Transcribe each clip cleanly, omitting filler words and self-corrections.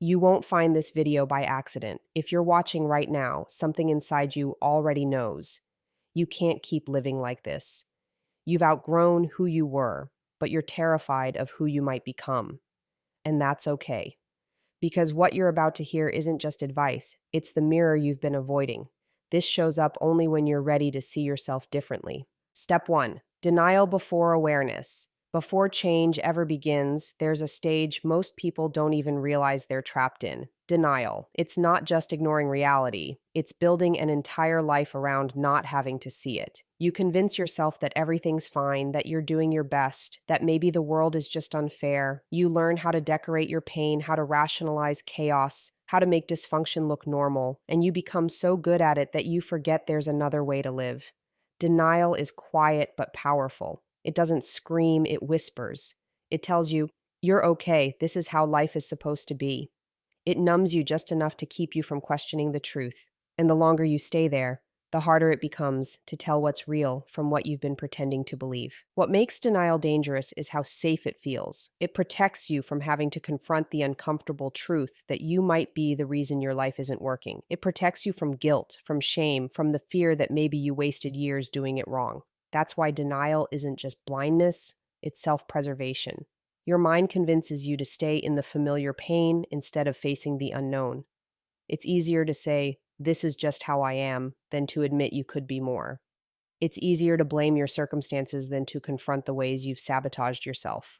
You won't find this video by accident. If you're watching right now, something inside you already knows. You can't keep living like this. You've outgrown who you were, but you're terrified of who you might become. And that's okay. Because what you're about to hear isn't just advice, it's the mirror you've been avoiding. This shows up only when you're ready to see yourself differently. Step 1. Denial before awareness. Before change ever begins, there's a stage most people don't even realize they're trapped in. Denial. It's not just ignoring reality, it's building an entire life around not having to see it. You convince yourself that everything's fine, that you're doing your best, that maybe the world is just unfair. You learn how to decorate your pain, how to rationalize chaos, how to make dysfunction look normal, and you become so good at it that you forget there's another way to live. Denial is quiet but powerful. It doesn't scream, it whispers. It tells you, you're okay, this is how life is supposed to be. It numbs you just enough to keep you from questioning the truth. And the longer you stay there, the harder it becomes to tell what's real from what you've been pretending to believe. What makes denial dangerous is how safe it feels. It protects you from having to confront the uncomfortable truth that you might be the reason your life isn't working. It protects you from guilt, from shame, from the fear that maybe you wasted years doing it wrong. That's why denial isn't just blindness, it's self-preservation. Your mind convinces you to stay in the familiar pain instead of facing the unknown. It's easier to say, this is just how I am, than to admit you could be more. It's easier to blame your circumstances than to confront the ways you've sabotaged yourself.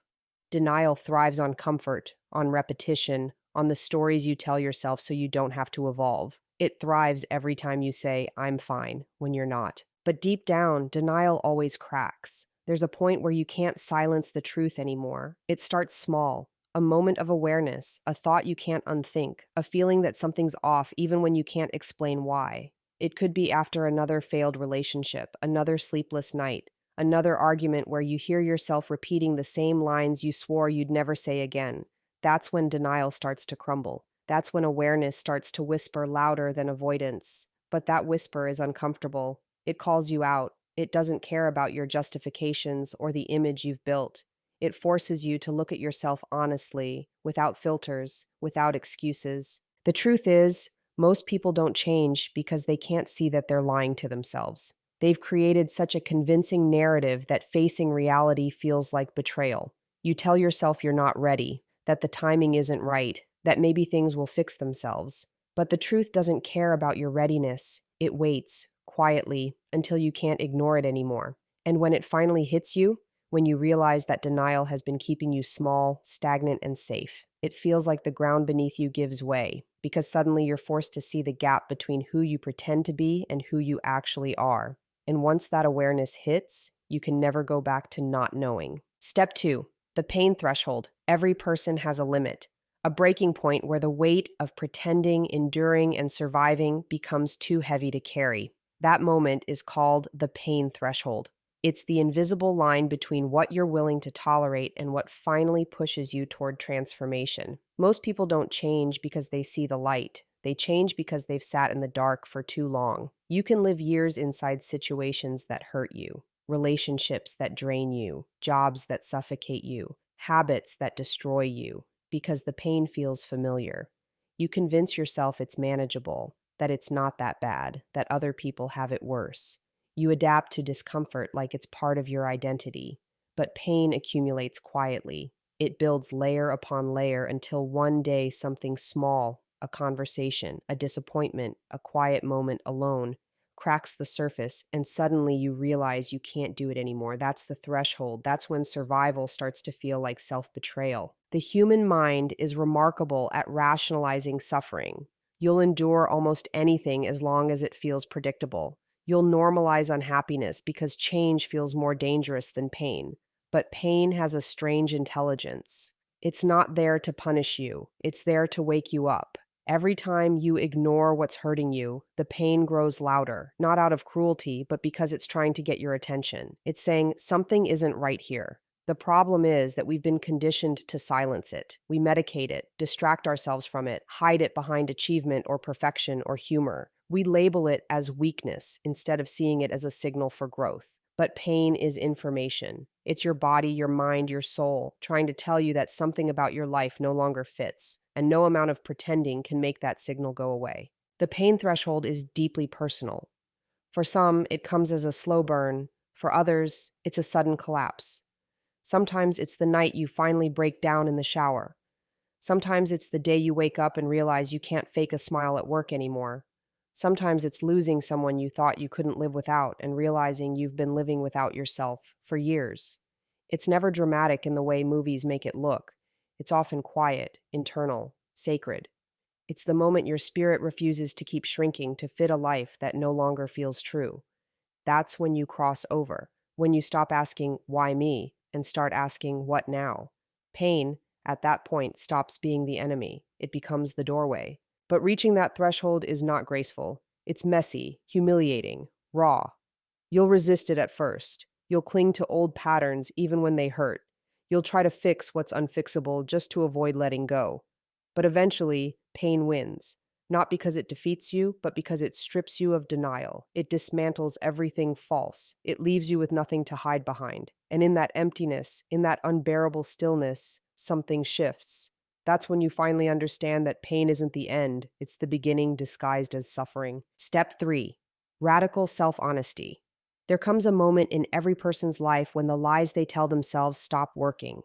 Denial thrives on comfort, on repetition, on the stories you tell yourself so you don't have to evolve. It thrives every time you say, I'm fine, when you're not. But deep down, denial always cracks. There's a point where you can't silence the truth anymore. It starts small. A moment of awareness, a thought you can't unthink, a feeling that something's off even when you can't explain why. It could be after another failed relationship, another sleepless night, another argument where you hear yourself repeating the same lines you swore you'd never say again. That's when denial starts to crumble. That's when awareness starts to whisper louder than avoidance. But that whisper is uncomfortable. It calls you out. It doesn't care about your justifications or the image you've built. It forces you to look at yourself honestly, without filters, without excuses. The truth is, most people don't change because they can't see that they're lying to themselves. They've created such a convincing narrative that facing reality feels like betrayal. You tell yourself you're not ready, that the timing isn't right, that maybe things will fix themselves. But the truth doesn't care about your readiness. It waits, quietly, until you can't ignore it anymore. And when it finally hits you, when you realize that denial has been keeping you small, stagnant, and safe, it feels like the ground beneath you gives way, because suddenly you're forced to see the gap between who you pretend to be and who you actually are. And once that awareness hits, you can never go back to not knowing. Step 2, the pain threshold. Every person has a limit, a breaking point where the weight of pretending, enduring, and surviving becomes too heavy to carry. That moment is called the pain threshold. It's the invisible line between what you're willing to tolerate and what finally pushes you toward transformation. Most people don't change because they see the light. They change because they've sat in the dark for too long. You can live years inside situations that hurt you, relationships that drain you, jobs that suffocate you, habits that destroy you, because the pain feels familiar. You convince yourself it's manageable, that it's not that bad, that other people have it worse. You adapt to discomfort like it's part of your identity, but pain accumulates quietly. It builds layer upon layer until one day something small, a conversation, a disappointment, a quiet moment alone, cracks the surface, and suddenly you realize you can't do it anymore. That's the threshold. That's when survival starts to feel like self-betrayal. The human mind is remarkable at rationalizing suffering. You'll endure almost anything as long as it feels predictable. You'll normalize unhappiness because change feels more dangerous than pain. But pain has a strange intelligence. It's not there to punish you. It's there to wake you up. Every time you ignore what's hurting you, the pain grows louder, not out of cruelty, but because it's trying to get your attention. It's saying, something isn't right here. The problem is that we've been conditioned to silence it. We medicate it, distract ourselves from it, hide it behind achievement or perfection or humor. We label it as weakness instead of seeing it as a signal for growth. But pain is information. It's your body, your mind, your soul trying to tell you that something about your life no longer fits, and no amount of pretending can make that signal go away. The pain threshold is deeply personal. For some, it comes as a slow burn. For others, it's a sudden collapse. Sometimes it's the night you finally break down in the shower. Sometimes it's the day you wake up and realize you can't fake a smile at work anymore. Sometimes it's losing someone you thought you couldn't live without and realizing you've been living without yourself for years. It's never dramatic in the way movies make it look. It's often quiet, internal, sacred. It's the moment your spirit refuses to keep shrinking to fit a life that no longer feels true. That's when you cross over, when you stop asking, why me, and start asking, what now? Pain, at that point, stops being the enemy. It becomes the doorway. But reaching that threshold is not graceful. It's messy, humiliating, raw. You'll resist it at first. You'll cling to old patterns even when they hurt. You'll try to fix what's unfixable just to avoid letting go. But eventually, pain wins. Not because it defeats you, but because it strips you of denial. It dismantles everything false. It leaves you with nothing to hide behind. And in that emptiness, in that unbearable stillness, something shifts. That's when you finally understand that pain isn't the end, it's the beginning disguised as suffering. Step 3. Radical self-honesty. There comes a moment in every person's life when the lies they tell themselves stop working.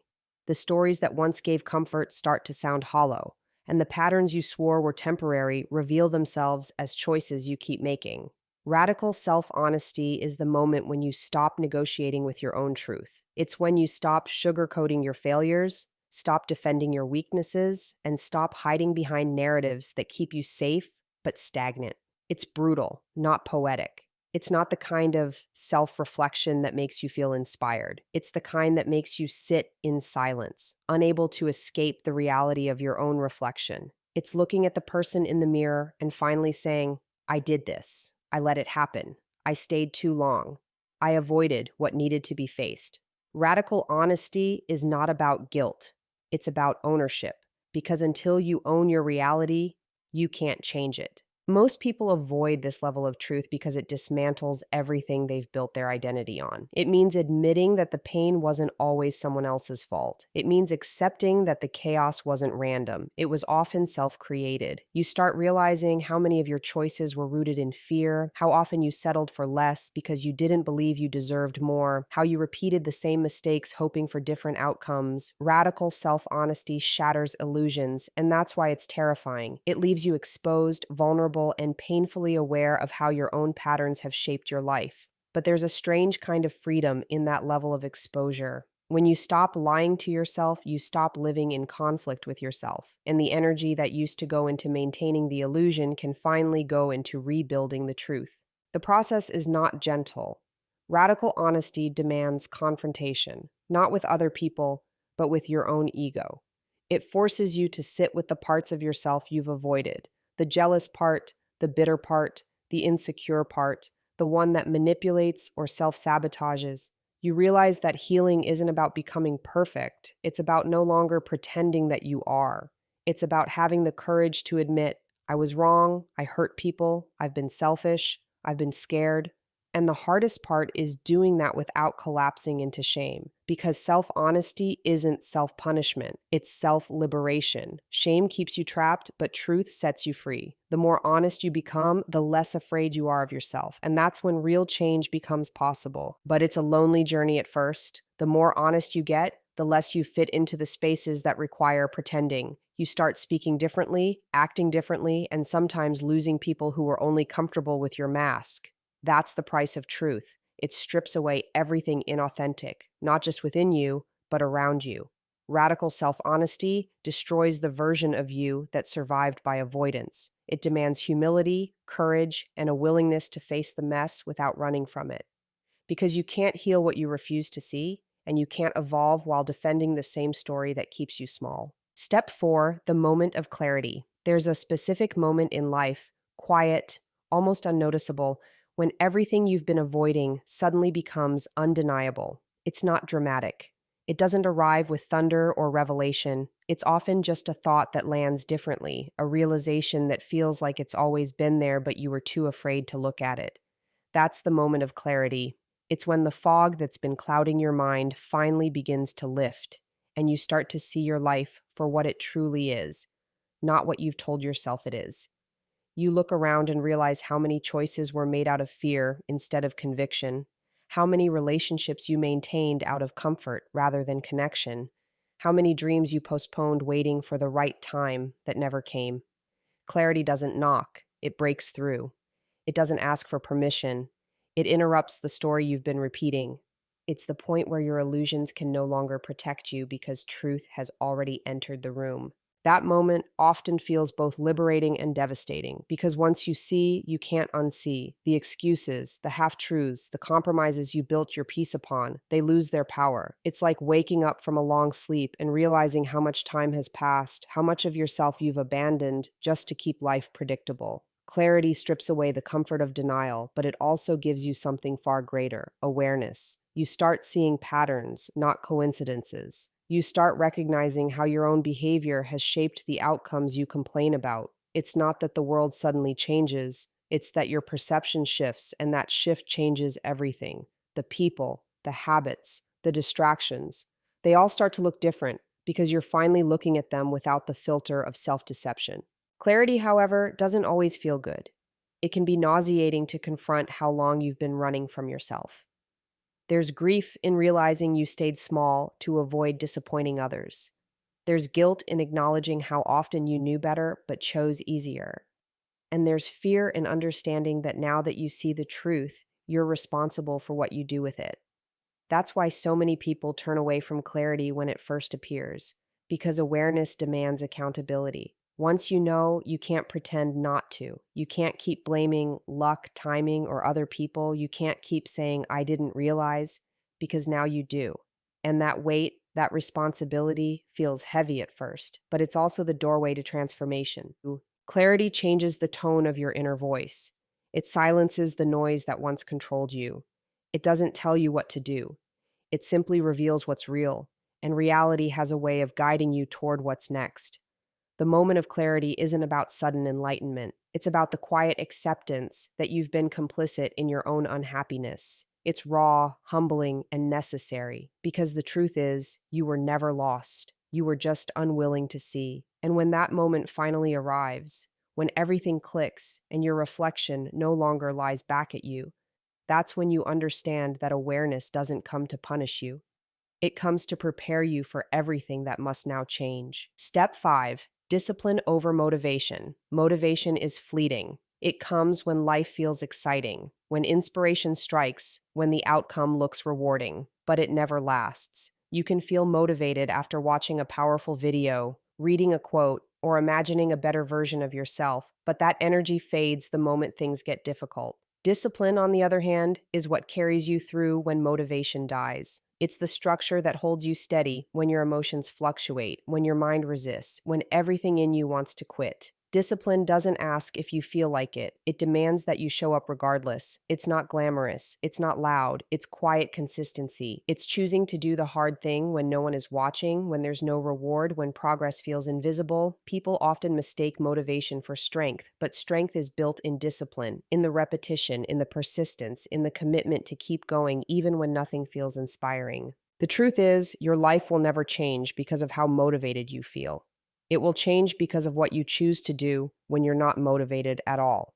The stories that once gave comfort start to sound hollow, and the patterns you swore were temporary reveal themselves as choices you keep making. Radical self-honesty is the moment when you stop negotiating with your own truth. It's when you stop sugarcoating your failures, stop defending your weaknesses, and stop hiding behind narratives that keep you safe but stagnant. It's brutal, not poetic. It's not the kind of self-reflection that makes you feel inspired. It's the kind that makes you sit in silence, unable to escape the reality of your own reflection. It's looking at the person in the mirror and finally saying, I did this. I let it happen. I stayed too long. I avoided what needed to be faced. Radical honesty is not about guilt. It's about ownership, because until you own your reality, you can't change it. Most people avoid this level of truth because it dismantles everything they've built their identity on. It means admitting that the pain wasn't always someone else's fault. It means accepting that the chaos wasn't random. It was often self-created. You start realizing how many of your choices were rooted in fear, how often you settled for less because you didn't believe you deserved more, how you repeated the same mistakes hoping for different outcomes. Radical self-honesty shatters illusions, and that's why it's terrifying. It leaves you exposed, vulnerable, and painfully aware of how your own patterns have shaped your life. But there's a strange kind of freedom in that level of exposure. When you stop lying to yourself, you stop living in conflict with yourself, and the energy that used to go into maintaining the illusion can finally go into rebuilding the truth. The process is not gentle. Radical honesty demands confrontation, not with other people, but with your own ego. It forces you to sit with the parts of yourself you've avoided. The jealous part, the bitter part, the insecure part, the one that manipulates or self-sabotages. You realize that healing isn't about becoming perfect. It's about no longer pretending that you are. It's about having the courage to admit, I was wrong, I hurt people, I've been selfish, I've been scared. And the hardest part is doing that without collapsing into shame, because self-honesty isn't self-punishment, it's self-liberation. Shame keeps you trapped, but truth sets you free. The more honest you become, the less afraid you are of yourself, and that's when real change becomes possible. But it's a lonely journey at first. The more honest you get, the less you fit into the spaces that require pretending. You start speaking differently, acting differently, and sometimes losing people who were only comfortable with your mask. That's the price of truth. It strips away everything inauthentic, not just within you, but around you. Radical self-honesty destroys the version of you that survived by avoidance. It demands humility, courage, and a willingness to face the mess without running from it. Because you can't heal what you refuse to see, and you can't evolve while defending the same story that keeps you small. Step 4, the moment of clarity. There's a specific moment in life, quiet, almost unnoticeable, when everything you've been avoiding suddenly becomes undeniable. It's not dramatic. It doesn't arrive with thunder or revelation. It's often just a thought that lands differently, a realization that feels like it's always been there, but you were too afraid to look at it. That's the moment of clarity. It's when the fog that's been clouding your mind finally begins to lift and you start to see your life for what it truly is, not what you've told yourself it is. You look around and realize how many choices were made out of fear instead of conviction, how many relationships you maintained out of comfort rather than connection, how many dreams you postponed waiting for the right time that never came. Clarity doesn't knock, it breaks through. It doesn't ask for permission. It interrupts the story you've been repeating. It's the point where your illusions can no longer protect you because truth has already entered the room. That moment often feels both liberating and devastating because once you see, you can't unsee. The excuses, the half truths, the compromises you built your peace upon, they lose their power. It's like waking up from a long sleep and realizing how much time has passed, how much of yourself you've abandoned just to keep life predictable. Clarity strips away the comfort of denial, but it also gives you something far greater: awareness. You start seeing patterns, not coincidences. You start recognizing how your own behavior has shaped the outcomes you complain about. It's not that the world suddenly changes, it's that your perception shifts, and that shift changes everything. The people, the habits, the distractions. They all start to look different because you're finally looking at them without the filter of self-deception. Clarity, however, doesn't always feel good. It can be nauseating to confront how long you've been running from yourself. There's grief in realizing you stayed small to avoid disappointing others. There's guilt in acknowledging how often you knew better but chose easier. And there's fear in understanding that now that you see the truth, you're responsible for what you do with it. That's why so many people turn away from clarity when it first appears, because awareness demands accountability. Once you know, you can't pretend not to. You can't keep blaming luck, timing, or other people. You can't keep saying, I didn't realize, because now you do. And that weight, that responsibility feels heavy at first, but it's also the doorway to transformation. Clarity changes the tone of your inner voice. It silences the noise that once controlled you. It doesn't tell you what to do. It simply reveals what's real, and reality has a way of guiding you toward what's next. The moment of clarity isn't about sudden enlightenment. It's about the quiet acceptance that you've been complicit in your own unhappiness. It's raw, humbling, and necessary because the truth is, you were never lost. You were just unwilling to see. And when that moment finally arrives, when everything clicks and your reflection no longer lies back at you, that's when you understand that awareness doesn't come to punish you. It comes to prepare you for everything that must now change. Step 5. Discipline over motivation. Motivation is fleeting. It comes when life feels exciting, when inspiration strikes, when the outcome looks rewarding, but it never lasts. You can feel motivated after watching a powerful video, reading a quote, or imagining a better version of yourself, but that energy fades the moment things get difficult. Discipline, on the other hand, is what carries you through when motivation dies. It's the structure that holds you steady when your emotions fluctuate, when your mind resists, when everything in you wants to quit. Discipline doesn't ask if you feel like it. It demands that you show up regardless. It's not glamorous. It's not loud. It's quiet consistency. It's choosing to do the hard thing when no one is watching, when there's no reward, when progress feels invisible. People often mistake motivation for strength, but strength is built in discipline, in the repetition, in the persistence, in the commitment to keep going even when nothing feels inspiring. The truth is, your life will never change because of how motivated you feel. It will change because of what you choose to do when you're not motivated at all.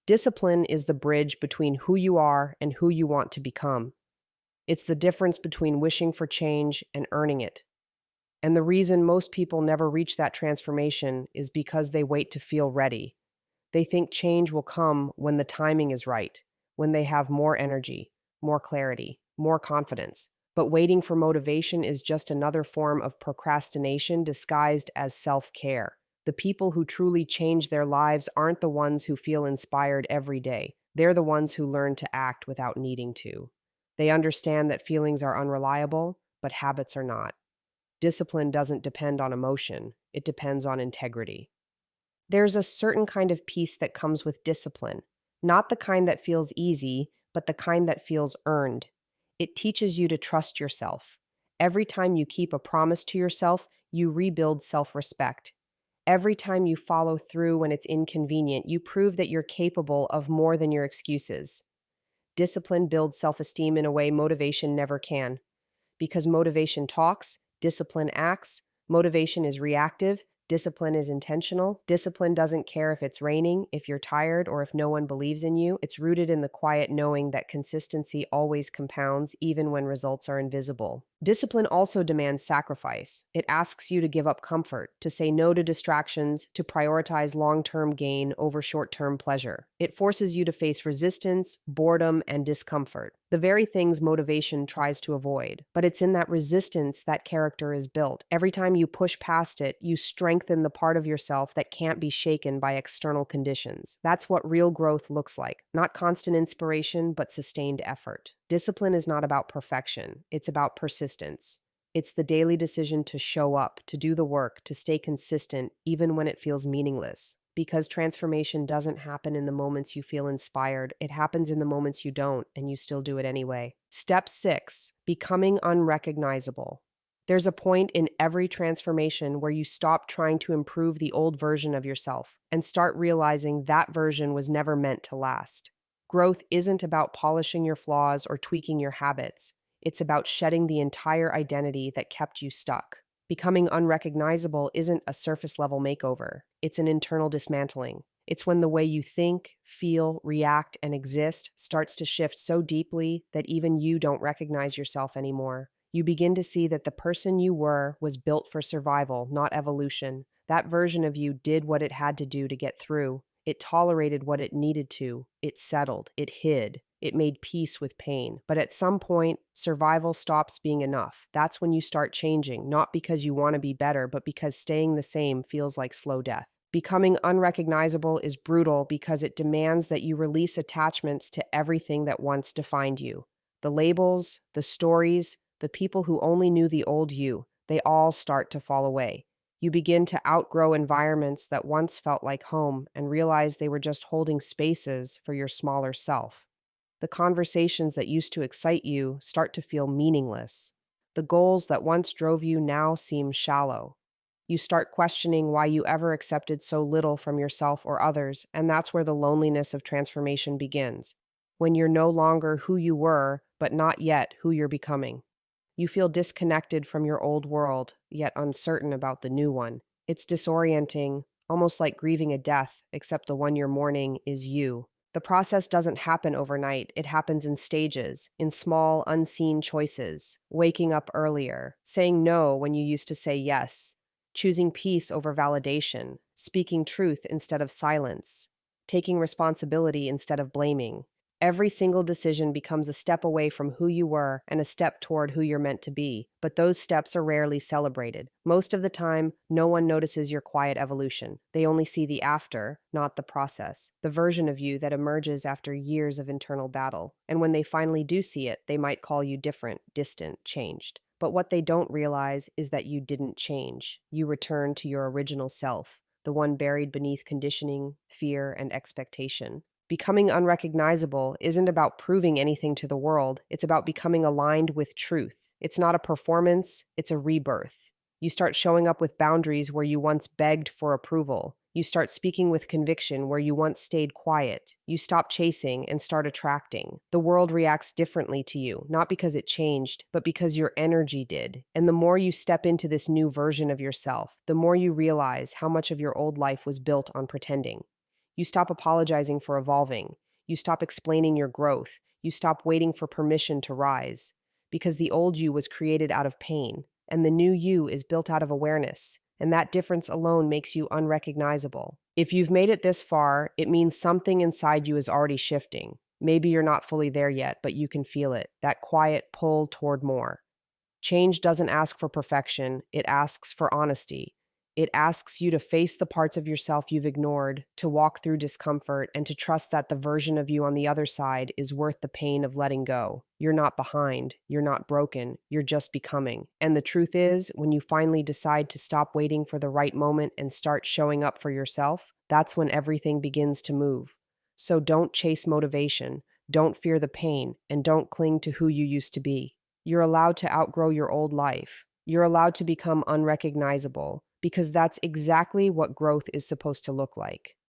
Discipline is the bridge between who you are and who you want to become. It's the difference between wishing for change and earning it. And the reason most people never reach that transformation is because they wait to feel ready. They think change will come when the timing is right, when they have more energy, more clarity, more confidence. But waiting for motivation is just another form of procrastination disguised as self-care. The people who truly change their lives aren't the ones who feel inspired every day. They're the ones who learn to act without needing to. They understand that feelings are unreliable, but habits are not. Discipline doesn't depend on emotion. It depends on integrity. There's a certain kind of peace that comes with discipline, not the kind that feels easy, but the kind that feels earned. It teaches you to trust yourself. Every time you keep a promise to yourself, you rebuild self-respect. Every time you follow through when it's inconvenient, you prove that you're capable of more than your excuses. Discipline builds self-esteem in a way motivation never can. Because motivation talks, discipline acts. Motivation is reactive, discipline is intentional. Discipline doesn't care if it's raining, if you're tired, or if no one believes in you. It's rooted in the quiet knowing that consistency always compounds, even when results are invisible. Discipline also demands sacrifice. It asks you to give up comfort, to say no to distractions, to prioritize long-term gain over short-term pleasure. It forces you to face resistance, boredom, and discomfort, the very things motivation tries to avoid. But it's in that resistance that character is built. Every time you push past it, you strengthen the part of yourself that can't be shaken by external conditions. That's what real growth looks like. Not constant inspiration, but sustained effort. Discipline is not about perfection. It's about persistence. It's the daily decision to show up, to do the work, to stay consistent, even when it feels meaningless. Because transformation doesn't happen in the moments you feel inspired, it happens in the moments you don't, and you still do it anyway. Step 6, becoming unrecognizable. There's a point in every transformation where you stop trying to improve the old version of yourself and start realizing that version was never meant to last. Growth isn't about polishing your flaws or tweaking your habits. It's about shedding the entire identity that kept you stuck. Becoming unrecognizable isn't a surface-level makeover. It's an internal dismantling. It's when the way you think, feel, react, and exist starts to shift so deeply that even you don't recognize yourself anymore. You begin to see that the person you were was built for survival, not evolution. That version of you did what it had to do to get through. It tolerated what it needed to. It settled. It hid. It made peace with pain. But at some point, survival stops being enough. That's when you start changing, not because you want to be better, but because staying the same feels like slow death. Becoming unrecognizable is brutal because it demands that you release attachments to everything that once defined you. The labels, the stories, the people who only knew the old you, they all start to fall away. You begin to outgrow environments that once felt like home and realize they were just holding spaces for your smaller self. The conversations that used to excite you start to feel meaningless. The goals that once drove you now seem shallow. You start questioning why you ever accepted so little from yourself or others, and that's where the loneliness of transformation begins. When you're no longer who you were, but not yet who you're becoming. You feel disconnected from your old world, yet uncertain about the new one. It's disorienting, almost like grieving a death, except the one you're mourning is you. The process doesn't happen overnight. It happens in stages, in small, unseen choices. Waking up earlier, saying no when you used to say yes, choosing peace over validation, speaking truth instead of silence, taking responsibility instead of blaming. Every single decision becomes a step away from who you were and a step toward who you're meant to be, but those steps are rarely celebrated. Most of the time, no one notices your quiet evolution. They only see the after, not the process, the version of you that emerges after years of internal battle. And when they finally do see it, they might call you different, distant, changed. But what they don't realize is that you didn't change. You returned to your original self, the one buried beneath conditioning, fear, and expectation. Becoming unrecognizable isn't about proving anything to the world. It's about becoming aligned with truth. It's not a performance, it's a rebirth. You start showing up with boundaries where you once begged for approval. You start speaking with conviction where you once stayed quiet. You stop chasing and start attracting. The world reacts differently to you, not because it changed, but because your energy did. And the more you step into this new version of yourself, the more you realize how much of your old life was built on pretending. You stop apologizing for evolving. You stop explaining your growth. You stop waiting for permission to rise. Because the old you was created out of pain, and the new you is built out of awareness. And that difference alone makes you unrecognizable. If you've made it this far, it means something inside you is already shifting. Maybe you're not fully there yet, but you can feel it, that quiet pull toward more. Change doesn't ask for perfection, it asks for honesty. It asks you to face the parts of yourself you've ignored, to walk through discomfort, and to trust that the version of you on the other side is worth the pain of letting go. You're not behind, you're not broken, you're just becoming. And the truth is, when you finally decide to stop waiting for the right moment and start showing up for yourself, that's when everything begins to move. So don't chase motivation, don't fear the pain, and don't cling to who you used to be. You're allowed to outgrow your old life. You're allowed to become unrecognizable. Because that's exactly what growth is supposed to look like.